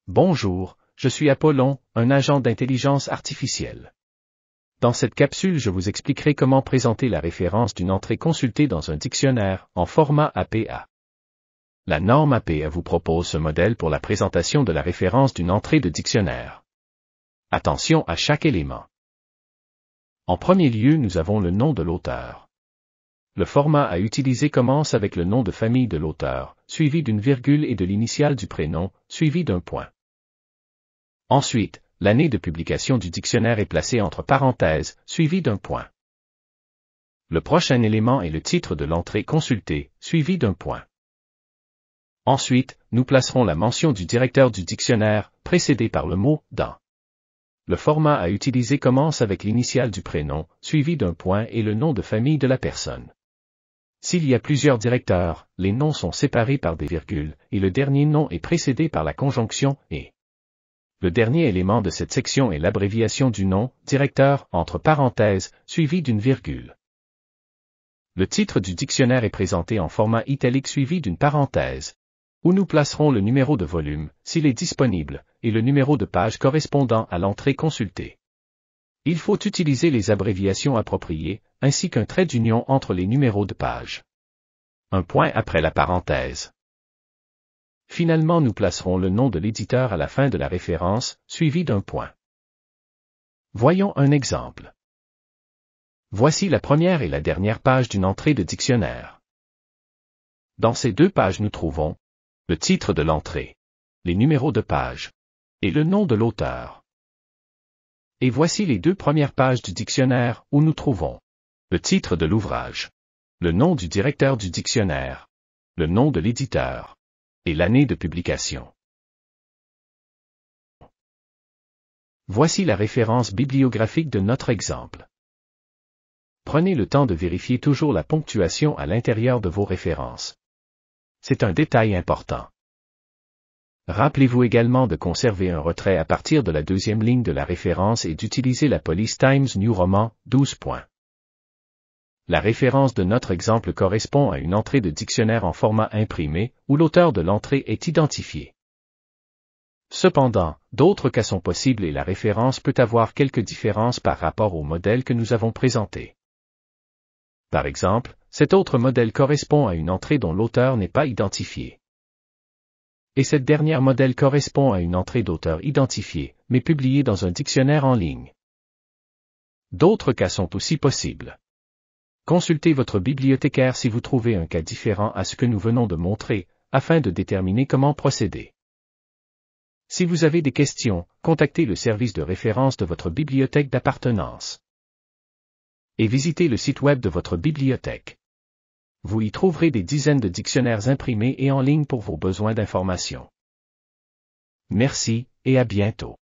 Bonjour, je suis Apollon, un agent d'intelligence artificielle. Dans cette capsule, je vous expliquerai comment présenter la référence d'une entrée consultée dans un dictionnaire, en format APA. La norme APA vous propose ce modèle pour la présentation de la référence d'une entrée de dictionnaire. Attention à chaque élément. En premier lieu, nous avons le nom de l'auteur. Le format à utiliser commence avec le nom de famille de l'auteur, suivi d'une virgule et de l'initiale du prénom, suivi d'un point. Ensuite, l'année de publication du dictionnaire est placée entre parenthèses, suivi d'un point. Le prochain élément est le titre de l'entrée consultée, suivi d'un point. Ensuite, nous placerons la mention du directeur du dictionnaire, précédée par le mot « dans ». Le format à utiliser commence avec l'initiale du prénom, suivi d'un point et le nom de famille de la personne. S'il y a plusieurs directeurs, les noms sont séparés par des virgules, et le dernier nom est précédé par la conjonction « et ». Le dernier élément de cette section est l'abréviation du nom, directeur, entre parenthèses, suivi d'une virgule. Le titre du dictionnaire est présenté en format italique suivi d'une parenthèse, où nous placerons le numéro de volume, s'il est disponible, et le numéro de page correspondant à l'entrée consultée. Il faut utiliser les abréviations appropriées, ainsi qu'un trait d'union entre les numéros de page. Un point après la parenthèse. Finalement, nous placerons le nom de l'éditeur à la fin de la référence, suivi d'un point. Voyons un exemple. Voici la première et la dernière page d'une entrée de dictionnaire. Dans ces deux pages nous trouvons le titre de l'entrée, les numéros de page, et le nom de l'auteur. Et voici les deux premières pages du dictionnaire où nous trouvons le titre de l'ouvrage, le nom du directeur du dictionnaire, le nom de l'éditeur, et l'année de publication. Voici la référence bibliographique de notre exemple. Prenez le temps de vérifier toujours la ponctuation à l'intérieur de vos références. C'est un détail important. Rappelez-vous également de conserver un retrait à partir de la deuxième ligne de la référence et d'utiliser la police Times New Roman, 12 points. La référence de notre exemple correspond à une entrée de dictionnaire en format imprimé, où l'auteur de l'entrée est identifié. Cependant, d'autres cas sont possibles et la référence peut avoir quelques différences par rapport au modèle que nous avons présenté. Par exemple, cet autre modèle correspond à une entrée dont l'auteur n'est pas identifié. Et cette dernière modèle correspond à une entrée d'auteur identifié, mais publiée dans un dictionnaire en ligne. D'autres cas sont aussi possibles. Consultez votre bibliothécaire si vous trouvez un cas différent à ce que nous venons de montrer, afin de déterminer comment procéder. Si vous avez des questions, contactez le service de référence de votre bibliothèque d'appartenance. Et visitez le site web de votre bibliothèque. Vous y trouverez des dizaines de dictionnaires imprimés et en ligne pour vos besoins d'information. Merci, et à bientôt.